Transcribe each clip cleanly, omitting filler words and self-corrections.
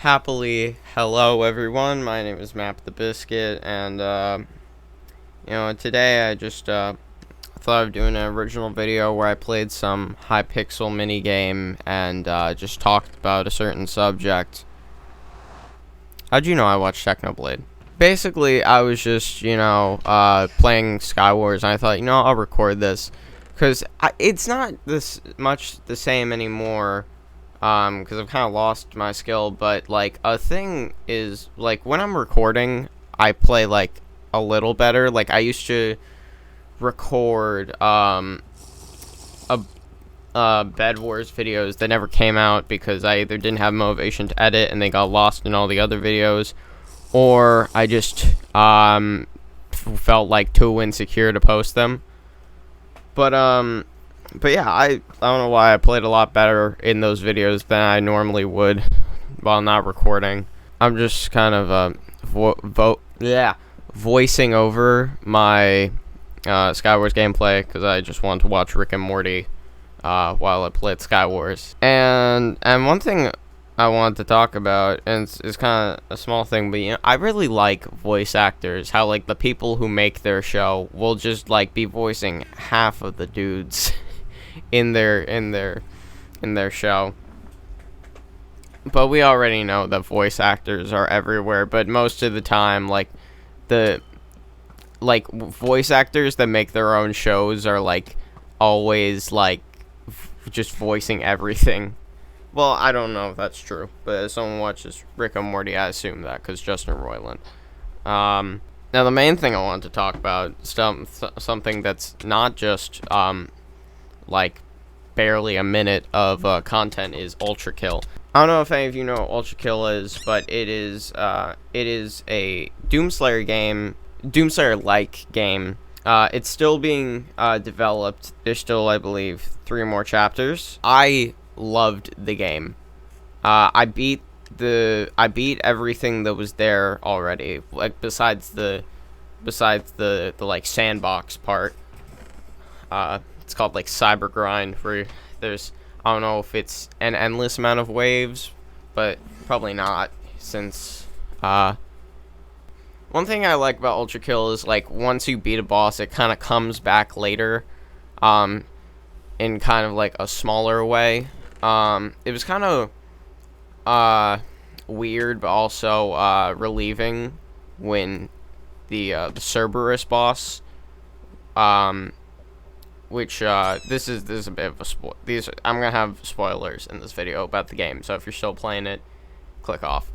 Happily hello everyone, my name is Map the Biscuit, and today I just thought of doing an original video where I played some Hypixel minigame and just talked about a certain subject. How'd you know I watched Technoblade? Basically, I was just, playing Skywars, and I thought, I'll record this, because it's not this much the same anymore, because I've kind of lost my skill, but, like, a thing is, like, when I'm recording, I play, like, a little better. Like, I used to record, Bed Wars videos that never came out because I either didn't have motivation to edit and they got lost in all the other videos, or I just, felt, like, too insecure to post them. But yeah, I don't know why I played a lot better in those videos than I normally would while not recording. I'm just kind of voicing over my Skywars gameplay because I just wanted to watch Rick and Morty while I played Skywars. And one thing I wanted to talk about, and it's kind of a small thing, but I really like voice actors. How, like, the people who make their show will just, like, be voicing half of the dudes in their show. But we already know that voice actors are everywhere, but most of the time, like, voice actors that make their own shows are, like, always, like, just voicing everything. Well, I don't know if that's true, but as someone watches Rick and Morty, I assume that, because Justin Roiland. Now, the main thing I want to talk about, something that's not just, like, barely a minute of content, is Ultra Kill. I don't know if any of you know what Ultra Kill is, but it is a Doomslayer game, Doomslayer-like game. It's still being developed. There's still, I believe, 3 more chapters. I loved the game. I beat everything that was there already, like besides the like sandbox part. It's called like Cyber Grind, where there's, I don't know if it's an endless amount of waves, but probably not, since one thing I like about Ultra Kill is, like, once you beat a boss, it kind of comes back later, in kind of like a smaller way. It was kind of weird, but also relieving when the Cerberus boss, which this is a bit of a I'm gonna have spoilers in this video about the game, so if you're still playing it, click off.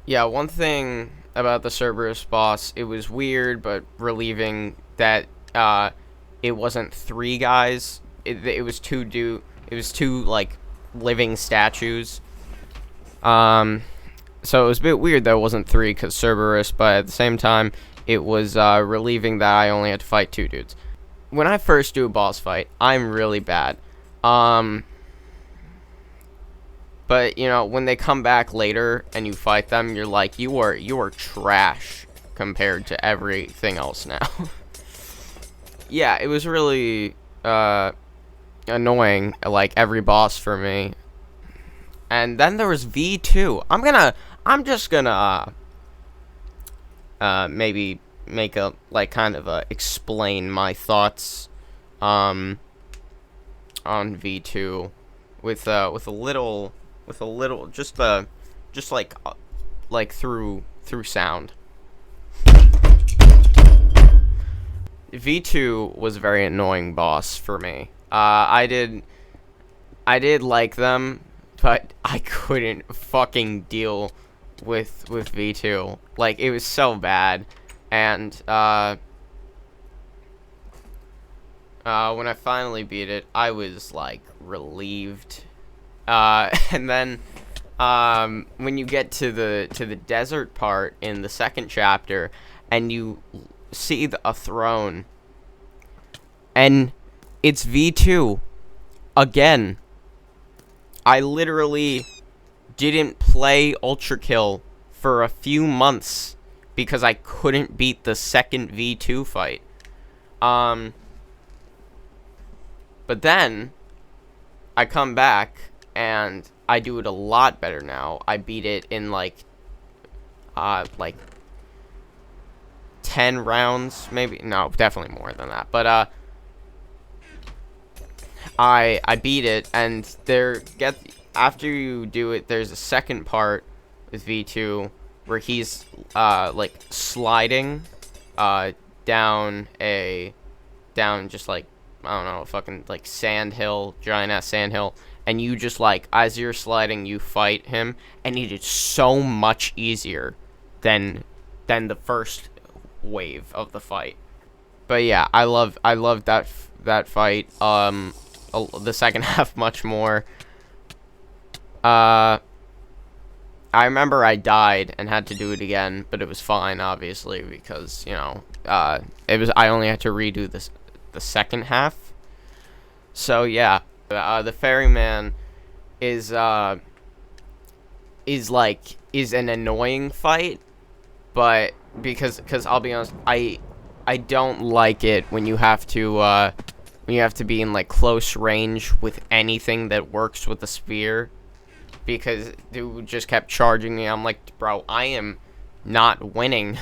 Yeah, one thing about the Cerberus boss, it was weird but relieving that it wasn't 3 guys. It was two like living statues. So it was a bit weird that it wasn't 3 because Cerberus, but at the same time it was relieving that I only had to fight 2 dudes. When I first do a boss fight, I'm really bad. But when they come back later and you fight them, you're like, you are trash compared to everything else now. Yeah, it was really annoying, like, every boss for me. And then there was V2. I'm just gonna maybe make a, like, kind of explain my thoughts on V2 with a little just like through sound. V2 was a very annoying boss for me. I did like them, but I couldn't fucking deal with V2. Like, it was so bad. And when I finally beat it, I was, like, relieved. And then when you get to the desert part in the 2nd chapter and you see a throne and it's V2 again. I literally didn't play Ultra Kill for a few months because I couldn't beat the 2nd V2 fight. But then I come back and I do it a lot better now. I beat it in like 10 rounds, maybe. No, definitely more than that. But I beat it, and after you do it, there's a second part with V2 where he's like sliding down just like, I don't know, a fucking like sand hill, giant ass sand hill, and you just like, as you're sliding, you fight him, and it is so much easier than the first wave of the fight. But yeah, I love that fight. The second half much more. I remember I died and had to do it again, but it was fine, obviously, because, you know, I only had to redo the second half. So yeah, the ferryman is an annoying fight, but because I'll be honest, I don't like it when you have to be in like close range with anything that works with the spear, because dude just kept charging me. I'm like, bro, I am not winning.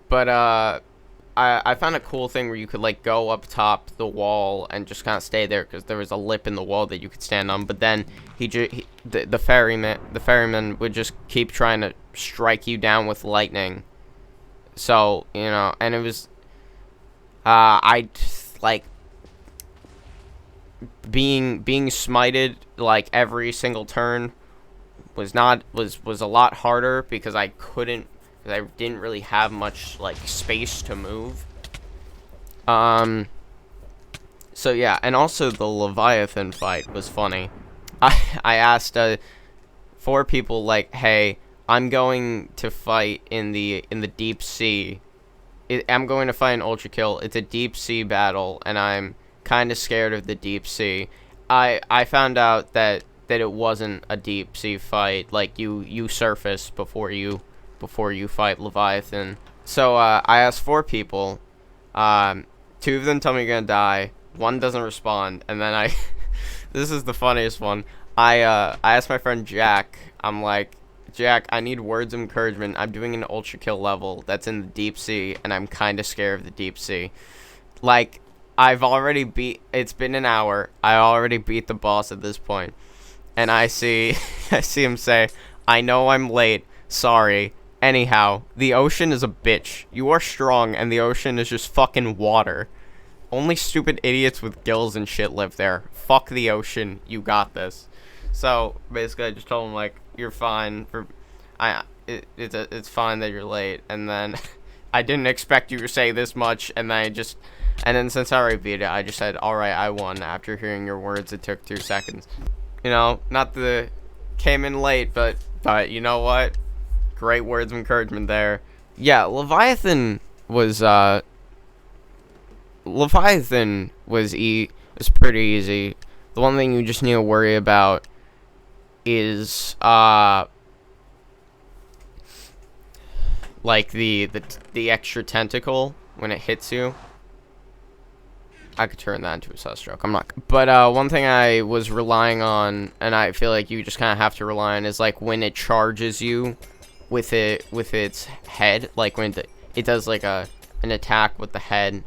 But I found a cool thing where you could like go up top the wall and just kind of stay there, because there was a lip in the wall that you could stand on. But then the ferryman would just keep trying to strike you down with lightning. So, you know, and it was I like being smited like every single turn was a lot harder, because I didn't really have much like space to move. So yeah, and also the Leviathan fight was funny. I asked 4 people, like, hey, I'm going to fight in the deep sea. I'm going to fight an ultra kill. It's a deep sea battle, and I'm kind of scared of the deep sea. I found out that it wasn't a deep sea fight. Like, you surface before you fight Leviathan. So I asked 4 people. 2 of them tell me you're gonna die. 1 doesn't respond, and then this is the funniest one. I asked my friend Jack. I'm like, Jack, I need words of encouragement. I'm doing an ultra kill level that's in the deep sea, and I'm kind of scared of the deep sea. Like, it's been an hour. I already beat the boss at this point. And I see him say, I know I'm late. Sorry. Anyhow, the ocean is a bitch. You are strong, and the ocean is just fucking water. Only stupid idiots with gills and shit live there. Fuck the ocean. You got this. So, basically, I just told him, like, you're fine. It's fine that you're late. And then I didn't expect you to say this much, and then since I already beat it, I just said, alright, I won. After hearing your words, it took 2 seconds. You know, came in late, but you know what? Great words of encouragement there. Yeah, Leviathan was pretty easy. The one thing you just need to worry about is like the extra tentacle when it hits you. I could turn that into a sunstroke. I'm not. But one thing I was relying on, and I feel like you just kind of have to rely on, is like when it charges you with its head. Like when it does like an attack with the head,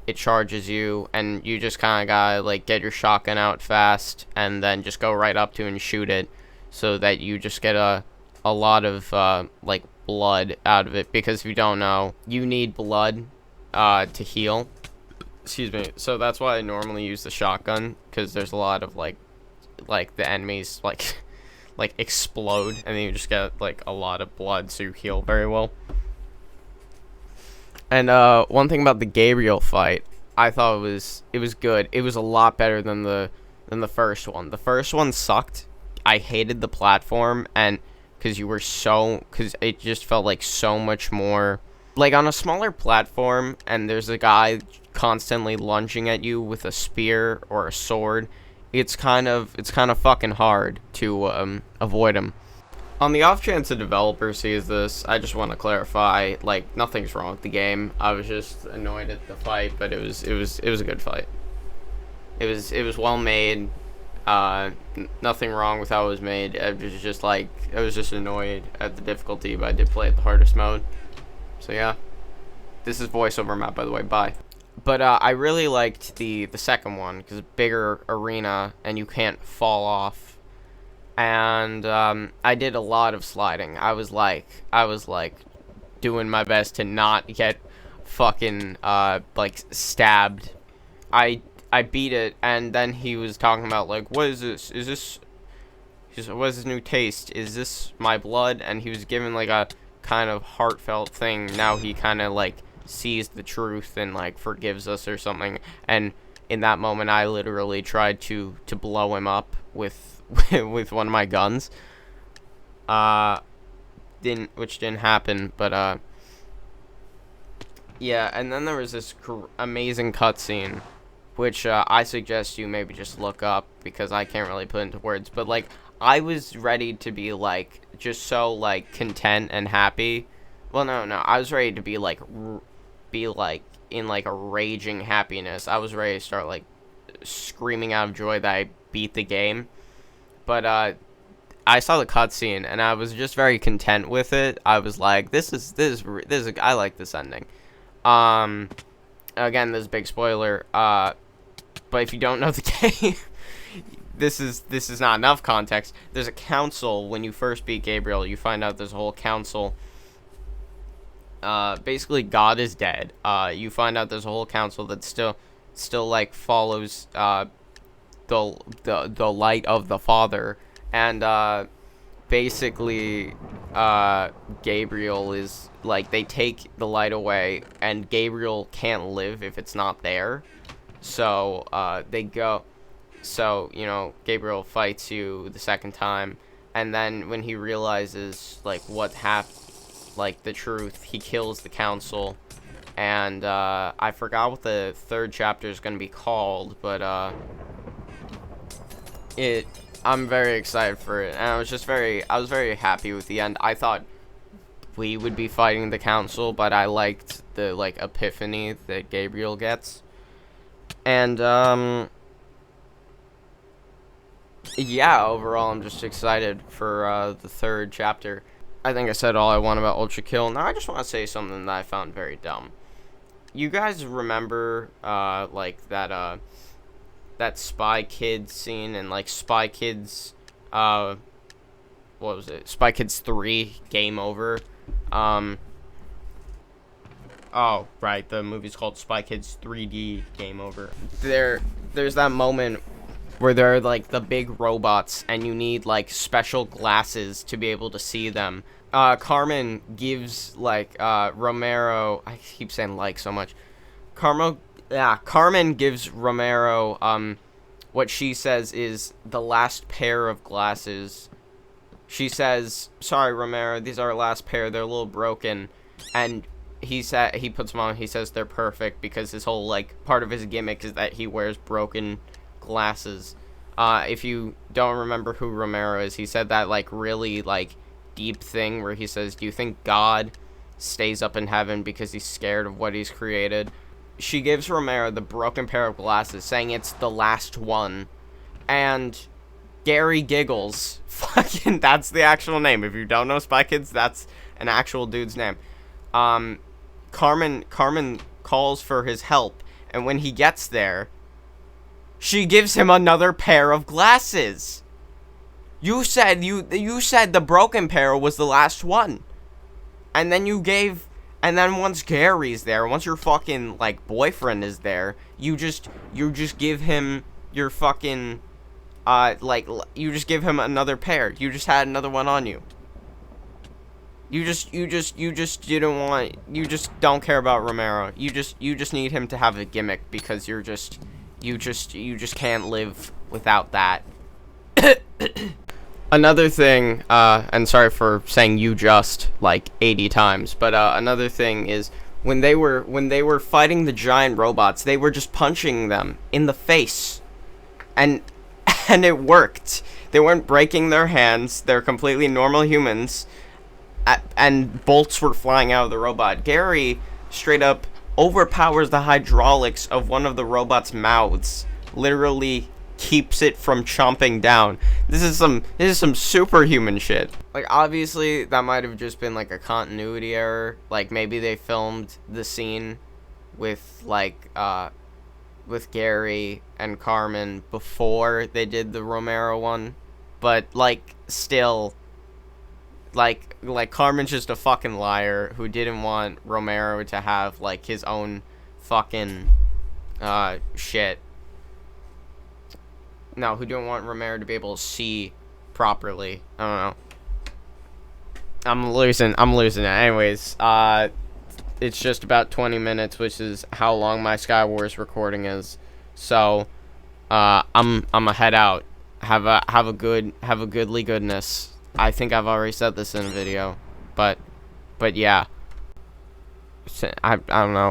it charges you, and you just kind of gotta like get your shotgun out fast, and then just go right up to and shoot it, so that you just get a lot of like blood out of it. Because if you don't know, you need blood to heal. Excuse me. So that's why I normally use the shotgun, because there's a lot of like the enemies like explode, and then you just get like a lot of blood, so you heal very well. And one thing about the Gabriel fight, I thought it was good. It was a lot better than the first one. The first one sucked. I hated the platform, and because it just felt like so much more like on a smaller platform, and there's a guy constantly lunging at you with a spear or a sword. It's kind of fucking hard to avoid him. On the off chance a developer sees this, I just want to clarify, like, nothing's wrong with the game. I was just annoyed at the fight, but it was a good fight. It was well made. Nothing wrong with how it was made. I was just annoyed at the difficulty, but I did play at the hardest mode. So yeah, this is voiceover map, by the way. Bye. But I really liked the second one because bigger arena and you can't fall off. And I did a lot of sliding. I was like doing my best to not get fucking like stabbed. I beat it, and then he was talking about like, what is this? Is this? He's what is this new taste? Is this my blood? And he was given like a kind of heartfelt thing. Now he kind of like sees the truth and like forgives us or something. And in that moment, I literally tried to blow him up with with one of my guns. Which didn't happen, but yeah. And then there was this amazing cutscene, which I suggest you maybe just look up because I can't really put into words. But like, I was ready to be like just so like content and happy. Well, no, I was ready to be like in like a raging happiness. I was ready to start like screaming out of joy that I beat the game. But I saw the cutscene and I was just very content with it. I was like, this is I like this ending. Again, this is a big spoiler. But if you don't know the game, this is not enough context. There's a council when you first beat Gabriel. You find out there's a whole council. Basically, God is dead. You find out there's a whole council that still like follows the light of the Father, and basically Gabriel is like, they take the light away, and Gabriel can't live if it's not there. So they go. So, you know, Gabriel fights you the second time, and then when he realizes like what happened, like the truth, he kills the council. And I forgot what the third chapter is going to be called, but I'm very excited for it, and I was very happy with the end. I thought we would be fighting the council, but I liked the like epiphany that Gabriel gets. And yeah, overall I'm just excited for the third chapter. I think I said all I want about Ultra Kill. Now I just want to say something that I found very dumb. You guys remember like that Spy Kids scene and like Spy Kids what was it? Spy Kids 3 Game Over. Oh, right, the movie's called Spy Kids 3D Game Over. There's that moment where there are like the big robots and you need like special glasses to be able to see them. Carmen gives like Romero, I keep saying like so much. Carmen gives Romero what she says is the last pair of glasses. She says, "Sorry, Romero, these are our last pair. They're a little broken." And he puts them on. He says they're perfect because his whole like part of his gimmick is that he wears broken glasses. If you don't remember who Romero is, he said that like really like deep thing where he says, "Do you think God stays up in heaven because he's scared of what he's created?" She gives Romero the broken pair of glasses, saying it's the last one, and Gary giggles. Fucking, that's the actual name. If you don't know Spy Kids, that's an actual dude's name. Carmen calls for his help, and when he gets there, she gives him another pair of glasses. You said the broken pair was the last one. And then once Gary's there, once your fucking like boyfriend is there, you just give him your fucking you just give him another pair. You just had another one on you. You just don't care about Romero. You just need him to have a gimmick because you just can't live without that. Another thing, and sorry for saying you just like 80 times, but another thing is when they were fighting the giant robots, they were just punching them in the face, and it worked. They weren't breaking their hands. They're completely normal humans, and bolts were flying out of the robot. Gary straight up overpowers the hydraulics of one of the robot's mouths literally keeps it from chomping down. This is some superhuman shit. Like, obviously that might have just been like a continuity error. Like, maybe they filmed the scene with like with Gary and Carmen before they did the Romero one, but like still, like Carmen's just a fucking liar who didn't want Romero to have like his own fucking shit. No, who didn't want Romero to be able to see properly. I don't know. I'm losing it. Anyways, it's just about 20 minutes, which is how long my Skywars recording is. So, I'ma head out. Have a goodly goodness. I think I've already said this in a video, but yeah. I don't know.